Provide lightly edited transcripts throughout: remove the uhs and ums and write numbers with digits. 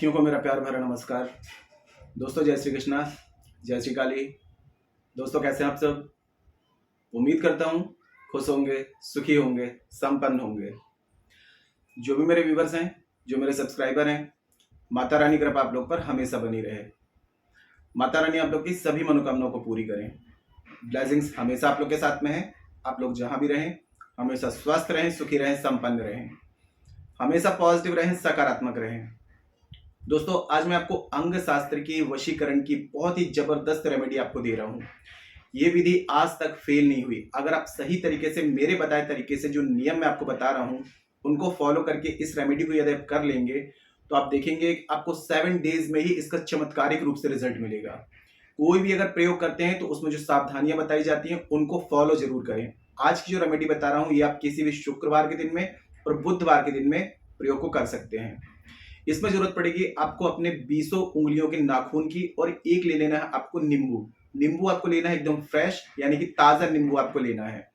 साथियों को मेरा प्यार भरा नमस्कार। दोस्तों जय श्री कृष्णा, जय श्री काली। दोस्तों कैसे हैं आप सब? उम्मीद करता हूँ खुश होंगे, सुखी होंगे, संपन्न होंगे। जो भी मेरे व्यूवर्स हैं, जो मेरे सब्सक्राइबर हैं, माता रानी कृपा आप लोग पर हमेशा बनी रहे। माता रानी आप लोग की सभी मनोकामनाओं को पूरी करें। ब्लेसिंग्स हमेशा आप लोग के साथ में है। आप लोग जहाँ भी रहें हमेशा स्वस्थ रहें, सुखी रहें, संपन्न रहें, हमेशा पॉजिटिव रहें, सकारात्मक रहें। दोस्तों आज मैं आपको अंग शास्त्र की वशीकरण की बहुत ही जबरदस्त रेमेडी आपको दे रहा हूं। ये विधि आज तक फेल नहीं हुई। अगर आप सही तरीके से मेरे बताए तरीके से जो नियम मैं आपको बता रहा हूं उनको फॉलो करके इस रेमेडी को यदि आप कर लेंगे तो आप देखेंगे आपको 7 डेज में ही इसका चमत्कारिक रूप से रिजल्ट मिलेगा। कोई भी अगर प्रयोग करते हैं तो उसमें जो सावधानियां बताई जाती हैं उनको फॉलो जरूर करें। आज की जो रेमेडी बता रहा हूं ये आप किसी भी शुक्रवार के दिन में और बुधवार के दिन में प्रयोग को कर सकते हैं। इसमें जरूरत पड़ेगी आपको अपने 20 उंगलियों के नाखून की, और एक ले लेना है आपको नींबू आपको लेना है एकदम फ्रेश, यानी कि ताजा नींबू आपको लेना है।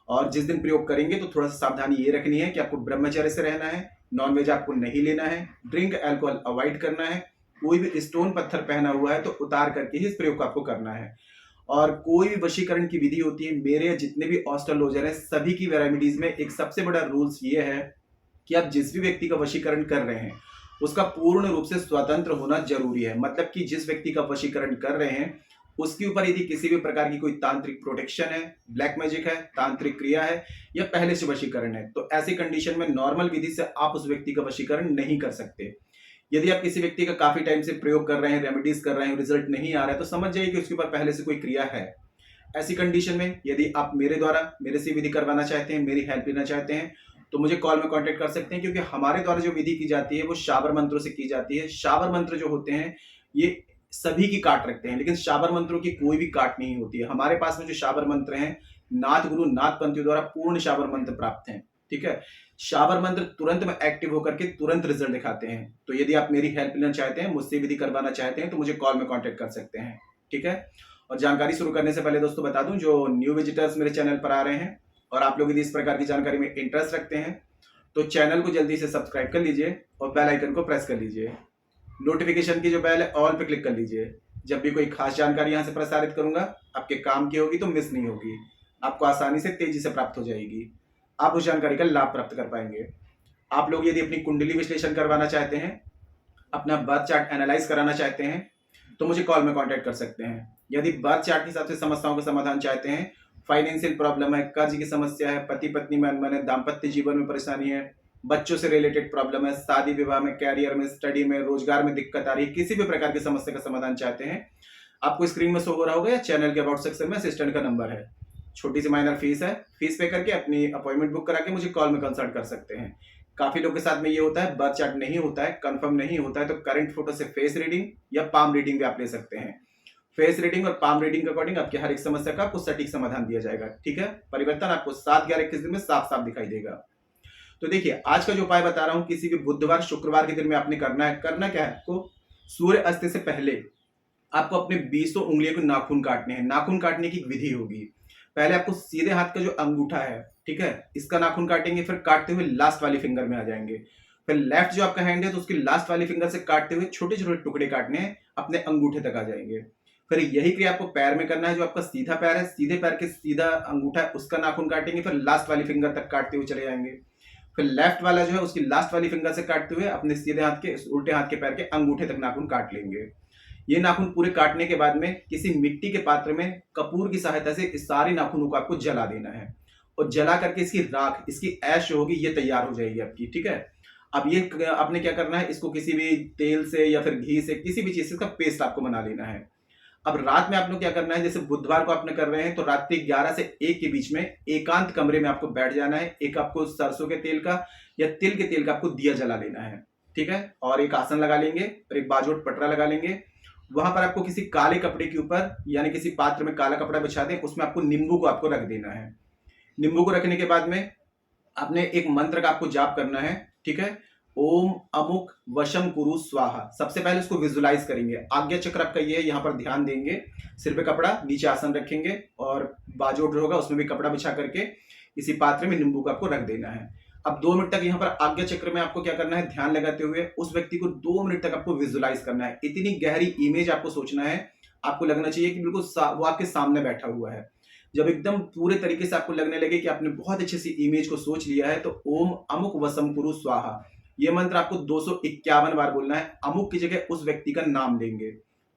और जिस दिन प्रयोग करेंगे तो थोड़ा सा सावधानी ये रखनी है कि आपको ब्रह्मचर्य से रहना है, नॉनवेज आपको नहीं लेना है, ड्रिंक अल्कोहल अवॉइड करना है, कोई भी स्टोन पत्थर पहना हुआ है तो उतार करके ही इस प्रयोग को आपको करना है। और कोई भी वशीकरण की विधि होती है, मेरे जितने भी एस्ट्रोलॉजर है सभी की रेमेडीज में एक सबसे बड़ा रूल्स ये है कि आप जिस भी व्यक्ति का वशीकरण कर रहे हैं उसका पूर्ण रूप से स्वतंत्र होना जरूरी है। मतलब कि जिस व्यक्ति का वशीकरण कर रहे हैं उसके ऊपर यदि किसी भी प्रकार की कोई तांत्रिक प्रोटेक्शन है, ब्लैक मैजिक है, तांत्रिक क्रिया है या पहले से वशीकरण है, तो ऐसी कंडीशन में नॉर्मल विधि से आप उस व्यक्ति का वशीकरण नहीं कर सकते। यदि आप किसी व्यक्ति का काफी टाइम से प्रयोग कर रहे हैं, रेमेडीज कर रहे हैं, रिजल्ट नहीं आ रहा है तो समझ जाइए कि उसके ऊपर पहले से कोई क्रिया है। ऐसी कंडीशन में यदि आप मेरे से विधि करवाना चाहते हैं, मेरी हेल्प लेना चाहते हैं तो मुझे कॉल में कांटेक्ट कर सकते हैं, क्योंकि हमारे द्वारा जो विधि की जाती है वो शाबर मंत्रों से की जाती है। शाबर मंत्र जो होते हैं ये सभी की काट रखते हैं, लेकिन शाबर मंत्रों की कोई भी काट नहीं होती है। हमारे पास में जो शाबर मंत्र हैं नाथ गुरु नाथ पंथियों द्वारा पूर्ण शाबर मंत्र प्राप्त हैं। ठीक है, शाबर मंत्र तुरंत में एक्टिव होकर के तुरंत रिजल्ट दिखाते हैं। तो यदि आप मेरी हेल्प लेना चाहते हैं, मुझसे विधि करवाना चाहते हैं तो मुझे कॉल में कॉन्टेक्ट कर सकते हैं। ठीक है, और जानकारी शुरू करने से पहले दोस्तों बता दूं, जो न्यू विजिटर्स मेरे चैनल पर आ रहे हैं और आप लोग यदि इस प्रकार की जानकारी में इंटरेस्ट रखते हैं तो चैनल को जल्दी से सब्सक्राइब कर लीजिए और बेल आइकन को प्रेस कर लीजिए। नोटिफिकेशन की जो बेल है ऑल पे क्लिक कर लीजिए। जब भी कोई खास जानकारी यहां से प्रसारित करूंगा आपके काम की होगी तो मिस नहीं होगी, आपको आसानी से तेजी से प्राप्त हो जाएगी, आप उस जानकारी का लाभ प्राप्त कर पाएंगे। आप लोग यदि अपनी कुंडली विश्लेषण करवाना चाहते हैं, अपना बर्थ चार्ट एनालाइज कराना चाहते हैं तो मुझे कॉल में कॉन्टेक्ट कर सकते हैं। यदि बर्थ चार्ट के हिसाब से समस्याओं का समाधान चाहते हैं, फाइनेंशियल प्रॉब्लम है, कर्ज की समस्या है, पति पत्नी में अनबन है, दाम्पत्य जीवन में परेशानी है, बच्चों से रिलेटेड प्रॉब्लम है, शादी विवाह में, कैरियर में, स्टडी में, रोजगार में दिक्कत आ रही है, किसी भी प्रकार की समस्या का समाधान चाहते हैं, आपको स्क्रीन में शो हो रहा होगा या चैनल के अबाउट सेक्शन में असिस्टेंट का नंबर है। छोटी सी माइनर फीस है, फीस पे करके अपनी अपॉइंटमेंट बुक करा के मुझे कॉल में कंसल्ट कर सकते हैं। काफी लोग के साथ में ये होता है, बर्थ चार्ट नहीं होता है, कंफर्म नहीं होता है, तो करंट फोटो से फेस रीडिंग या पाम रीडिंग भी आप ले सकते हैं। फेस रीडिंग और पाम रीडिंग के अकॉर्डिंग आपकी हर एक समस्या का आपको सटीक समाधान दिया जाएगा। ठीक है, परिवर्तन आपको 7-11-21 दिन में साफ साफ दिखाई देगा। तो देखिए आज का जो उपाय बता रहा हूं, किसी भी बुधवार शुक्रवार के दिन में आपने करना है। करना क्या है, आपको सूर्य अस्त से पहले आपको अपने 20 उंगलियों के नाखून काटने हैं। नाखून काटने की विधि होगी, पहले आपको सीधे हाथ का जो अंगूठा है, ठीक है, इसका नाखून काटेंगे, फिर काटते हुए लास्ट वाली फिंगर में आ जाएंगे। फिर लेफ्ट जो आपका हैंड है तो उसकी लास्ट वाली फिंगर से काटते हुए छोटे छोटे टुकड़े काटने हैं, अपने अंगूठे तक आ जाएंगे। फिर यही क्रिया आपको पैर में करना है। जो आपका सीधा पैर है, सीधे पैर के सीधा अंगूठा है उसका नाखून काटेंगे, फिर लास्ट वाली फिंगर तक काटते हुए चले जाएंगे। फिर लेफ्ट वाला जो है उसकी लास्ट वाली फिंगर से काटते हुए अपने सीधे हाथ के उल्टे हाथ के पैर के अंगूठे तक नाखून काट लेंगे। ये नाखून पूरे काटने के बाद में किसी मिट्टी के पात्र में कपूर की सहायता से इस सारे नाखूनों को आपको जला देना है, और जला करके इसकी राख, इसकी ऐश होगी, ये तैयार हो जाएगी आपकी। ठीक है, अब ये आपने क्या करना है, इसको किसी भी तेल से या फिर घी से, किसी भी चीज से इसका पेस्ट आपको बना लेना है। अब रात में आपको क्या करना है, जैसे बुधवार को आपने कर रहे हैं तो रात्रि 11 से 1 के बीच में एकांत कमरे में आपको बैठ जाना है। एक आपको सरसों के तेल का या तिल के तेल का आपको दिया जला लेना है। ठीक है, और एक आसन लगा लेंगे और एक बाजूट पटरा लगा लेंगे। वहां पर आपको किसी काले कपड़े के ऊपर यानी किसी पात्र में काला कपड़ा बिछा दें, उसमें आपको नींबू को आपको रख देना है। नींबू को रखने के बाद में आपने एक मंत्र का आपको जाप करना है। ठीक है, ओम अमुक वशम कुरु स्वाहा। सबसे पहले उसको विजुलाइज करेंगे। आज्ञा चक्र आपका ये है, यहाँ पर ध्यान देंगे, सिर पे कपड़ा, नीचे आसन रखेंगे और बाजू होगा उसमें भी कपड़ा बिछा करके इसी पात्र में नींबू को आपको रख देना है। अब 2 मिनट तक यहाँ पर आज्ञा चक्र में आपको क्या करना है, ध्यान लगाते हुए उस व्यक्ति को 2 मिनट तक आपको विजुलाइज करना है। इतनी गहरी इमेज आपको सोचना है, आपको लगना चाहिए कि बिल्कुल वो आपके सामने बैठा हुआ है। जब एकदम पूरे तरीके से आपको लगने लगे कि आपने बहुत अच्छी सी इमेज को सोच लिया है, तो ओम अमुक वसम कुरु स्वाहा, ये मंत्र आपको 251 बार बोलना है। अमुक की जगह उस व्यक्ति का नाम लेंगे,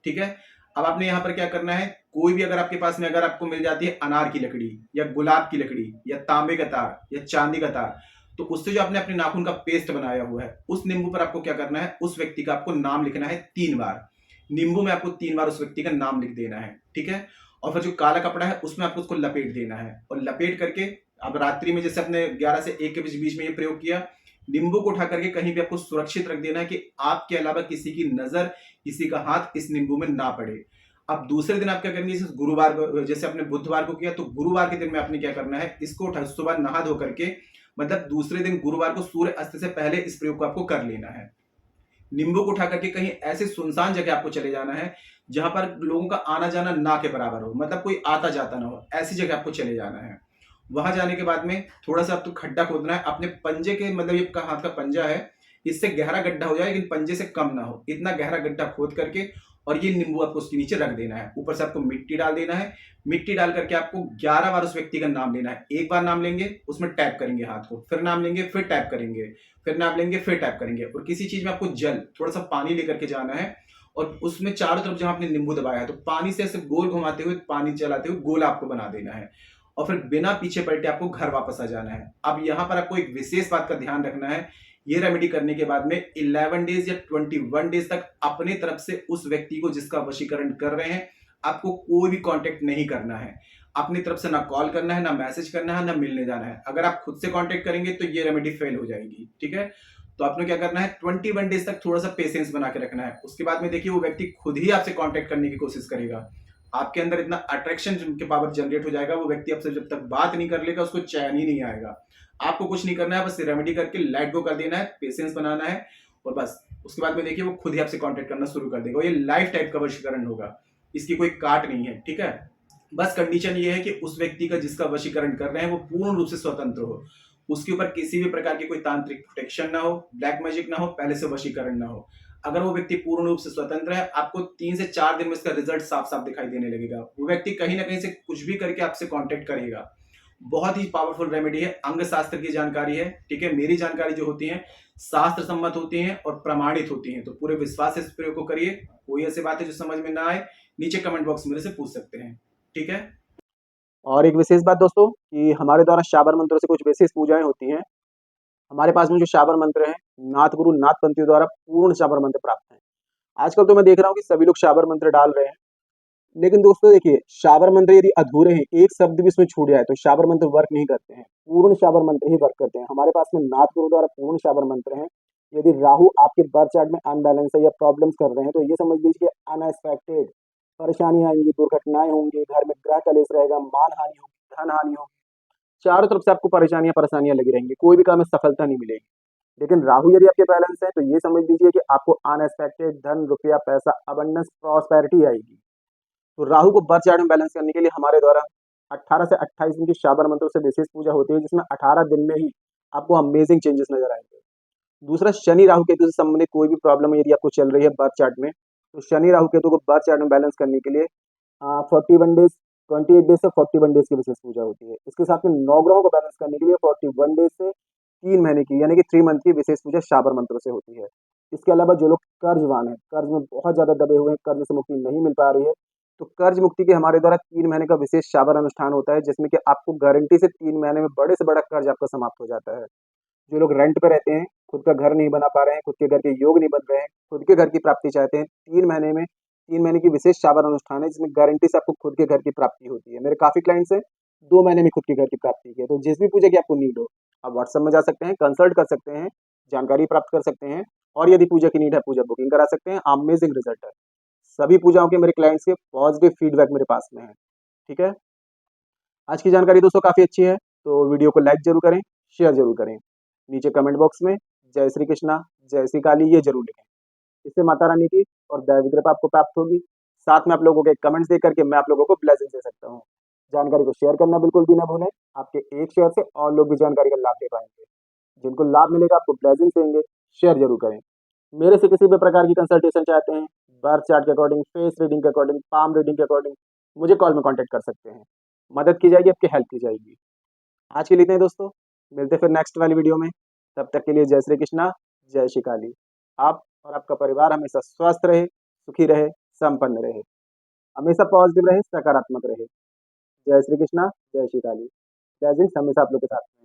ठीक है। अब आपने यहाँ पर क्या करना है, कोई भी अगर आपके पास में अगर आपको मिल जाती है अनार की लकड़ी या गुलाब की लकड़ी या तांबे का तार या चांदी का तार, तो उससे जो आपने अपने नाखून का पेस्ट बनाया हुआ है, उस नींबू पर आपको क्या करना है, उस व्यक्ति का आपको नाम लिखना है 3 बार। नींबू में आपको 3 बार उस व्यक्ति का नाम लिख देना है, ठीक है। और फिर जो काला कपड़ा है उसमें आपको उसको लपेट देना है, और लपेट करके अब रात्रि में जैसे आपने 11 से 1 के बीच में ये प्रयोग किया, नींबू को उठा करके कहीं भी आपको सुरक्षित रख देना है कि आपके अलावा किसी की नजर, किसी का हाथ इस नींबू में ना पड़े। अब दूसरे दिन आप क्या करेंगे, जैसे गुरुवार को, जैसे आपने बुधवार को किया, तो गुरुवार के दिन में आपने क्या करना है, इसको उठा सुबह नहा धो करके, मतलब दूसरे दिन गुरुवार को सूर्य अस्त से पहले इस प्रयोग को आपको कर लेना है। नींबू को उठा करके कहीं ऐसे सुनसान जगह आपको चले जाना है जहां पर लोगों का आना जाना ना के बराबर हो, मतलब कोई आता जाता ना हो, ऐसी जगह आपको चले जाना है। वहां जाने के बाद में थोड़ा सा आपको खड्डा खोदना है अपने पंजे के, मतलब ये हाथ का पंजा है, इससे गहरा गड्ढा हो जाए लेकिन पंजे से कम ना हो, इतना गहरा गड्ढा खोद करके और ये नींबू आपको उसके नीचे रख देना है। ऊपर से आपको मिट्टी डाल देना है। मिट्टी डाल करके आपको 11 बार उस व्यक्ति का नाम लेना है। एक बार नाम लेंगे, उसमें टैप करेंगे हाथ को, फिर नाम लेंगे, फिर टैप करेंगे, फिर नाम लेंगे, फिर टैप करेंगे। और किसी चीज में आपको जल, थोड़ा सा पानी लेकर के जाना है, और उसमें चारों तरफ जहां आपने नींबू दबाया है, तो पानी से ऐसे गोल घुमाते हुए, पानी चलाते हुए गोला आपको बना देना है, और फिर बिना पीछे पलटे आपको घर वापस आ जाना है। अब यहाँ पर आपको एक विशेष बात का ध्यान रखना है, ये रेमेडी करने के बाद में 11 डेज या 21 डेज तक अपने तरफ से उस व्यक्ति को जिसका वशीकरण कर रहे हैं, आपको कोई भी कांटेक्ट नहीं करना है। अपनी तरफ से ना कॉल करना है, ना मैसेज करना है, ना मिलने जाना है। अगर आप खुद से कांटेक्ट करेंगे तो ये रेमेडी फेल हो जाएगी, ठीक है। तो आपने क्या करना है, 21 डेज तक थोड़ा सा पेशेंस बना के रखना है। उसके बाद में देखिए वो व्यक्ति खुद ही आपसे कांटेक्ट करने की कोशिश करेगा। आपके अंदर इतना अट्रैक्शन के पावर जनरेट हो जाएगा, वो व्यक्ति आपसे जब तक बात नहीं कर लेगा उसको चैन ही नहीं आएगा। आपको कुछ नहीं करना है, बस रेमेडी करके लेट गो कर देना है, पेशेंस बनाना है, और बस उसके बाद में देखिए वो खुद ही आपसे कांटेक्ट करना शुरू कर देगा। ये लाइफ टाइप का वशीकरण होगा, इसकी कोई काट नहीं है, ठीक है। बस कंडीशन ये है कि उस व्यक्ति का जिसका वशीकरण कर रहे हैं वो पूर्ण रूप से स्वतंत्र हो, उसके ऊपर किसी भी प्रकार की कोई तांत्रिक प्रोटेक्शन ना हो, ब्लैक मैजिक ना हो, पहले से वशीकरण ना हो। अगर वो व्यक्ति पूर्ण रूप से स्वतंत्र है, आपको 3 से 4 दिन में इसका रिजल्ट साफ साफ दिखाई देने लगेगा। वो व्यक्ति कहीं ना कहीं से कुछ भी करके आपसे कांटेक्ट करेगा। बहुत ही पावरफुल रेमेडी है, अंग शास्त्र की जानकारी है, ठीक है। मेरी जानकारी जो होती है शास्त्र सम्मत होती हैं और प्रमाणित होती हैं, तो पूरे विश्वास से इस प्रयोग को करिए। कोई ऐसी बात है जो समझ में ना आए, नीचे कमेंट बॉक्स में मेरे से पूछ सकते हैं, ठीक है। और एक विशेष बात दोस्तों कि हमारे द्वारा शाबर मंत्रों से कुछ विशेष पूजाएं होती हैं। हमारे पास में जो शाबर मंत्र हैं, नाथ गुरु नाथ पंथियों द्वारा पूर्ण शाबर मंत्र प्राप्त हैं। आजकल तो मैं देख रहा हूँ कि सभी लोग शाबर मंत्र डाल रहे हैं, लेकिन दोस्तों देखिए, शाबर मंत्र यदि अधूरे हैं, एक शब्द भी इसमें छूट जाए तो शाबर मंत्र वर्क नहीं करते हैं। पूर्ण शाबर मंत्र ही वर्क करते हैं। हमारे पास में नाथ गुरु द्वारा पूर्ण शाबर मंत्र हैं। यदि राहु आपके बर्थ चार्ट में अनबैलेंस है या प्रॉब्लम्स कर रहे हैं, तो ये समझ लीजिए अनएक्सपेक्टेड परेशानियां आएंगी, दुर्घटनाएं होंगी, घर में ग्रह कलेश रहेगा, मान हानि होगी, धन हानि होगी, चारों तरफ से आपको परेशानियां लगी रहेंगी, कोई भी काम में सफलता नहीं मिलेगी। लेकिन राहु यदि आपके बैलेंस है, तो ये समझ लीजिए कि आपको अनएक्सपेक्टेड धन, रुपया, पैसा, अबंडेंस, प्रॉस्पेरिटी आएगी। तो राहु को बर्थ चार्ट में बैलेंस करने के लिए हमारे द्वारा 18 से 28 दिन की शाबर मंत्रों से विशेष पूजा होती है, जिसमें 18 दिन में ही आपको अमेजिंग चेंजेस नजर आएंगे। दूसरा, शनि राहु केतु से संबंधित कोई भी प्रॉब्लम यदि आपको चल रही है बर्थ चार्ट में, तो शनि राहु केतु को बर्थ चार्ट में बैलेंस करने के लिए 41 डेज, 28 डेज से 41 डेज की विशेष पूजा होती है। इसके साथ में 9 ग्रहों को बैलेंस करने के लिए 41 डेज से 3 महीने की, यानी कि 3 मंथ की विशेष पूजा शाबर मंत्रों से होती है। इसके अलावा जो लोग कर्जवान हैं, कर्ज में बहुत ज्यादा दबे हुए हैं, कर्ज से मुक्ति नहीं मिल पा रही है, तो कर्ज मुक्ति के हमारे द्वारा 3 महीने का विशेष शाबर अनुष्ठान होता है, जिसमें कि आपको गारंटी से 3 महीने में बड़े से बड़ा कर्ज आपका समाप्त हो जाता है। जो लोग रेंट पे रहते हैं, खुद का घर नहीं बना पा रहे हैं, खुद के घर के योग नहीं बन रहे हैं, खुद के घर की प्राप्ति चाहते हैं, 3 महीने की विशेष शाबर अनुष्ठान है, जिसमें गारंटी से आपको खुद के घर की प्राप्ति होती है। मेरे काफी क्लाइंट्स हैं 2 महीने में खुद के घर की प्राप्ति की है। तो जिस भी पूजा की आपको नीड हो, आप व्हाट्सएप में जा सकते हैं, कंसल्ट कर सकते हैं, जानकारी प्राप्त कर सकते हैं, और यदि पूजा की नीड है, पूजा बुकिंग करा सकते हैं। अमेजिंग रिजल्ट है। सभी पूजाओं के मेरे क्लाइंट्स के पॉजिटिव फीडबैक मेरे पास में है, ठीक है। आज की जानकारी दोस्तों काफी अच्छी है, तो वीडियो को लाइक जरूर करें, शेयर जरूर करें। नीचे कमेंट बॉक्स में जय श्री कृष्णा, जय श्री काली ये जरूर लिखें। इससे माता रानी की और दैवी कृपा आपको प्राप्त होगी। साथ में आप लोगों के कमेंट्स देख करके मैं आप लोगों को ब्लेसिंग दे सकता हूँ। जानकारी को शेयर करना बिल्कुल भी ना भूलें। आपके एक शेयर से और लोग भी जानकारी का लाभ ले पाएंगे। जिनको लाभ मिलेगा आपको ब्लेसिंग देंगे, शेयर जरूर करें। मेरे से किसी भी प्रकार की कंसल्टेशन चाहते हैं, बर्थ चार्ट के अकॉर्डिंग, फेस रीडिंग के अकॉर्डिंग, पाम रीडिंग के अकॉर्डिंग, मुझे कॉल में कांटेक्ट कर सकते हैं। मदद की जाएगी, आपकी हेल्प की जाएगी। आज के लिए इतना ही दोस्तों, मिलते हैं फिर नेक्स्ट वाली वीडियो में। तब तक के लिए जय श्री कृष्णा, जय श्री काली। आप और आपका परिवार हमेशा स्वस्थ रहे, सुखी रहे, संपन्न रहे, हमेशा पॉजिटिव रहे, सकारात्मक रहे। जय श्री कृष्णा, जय श्री काली। ब्लेसिंग्स हमेशा आप लोग के साथ रहें।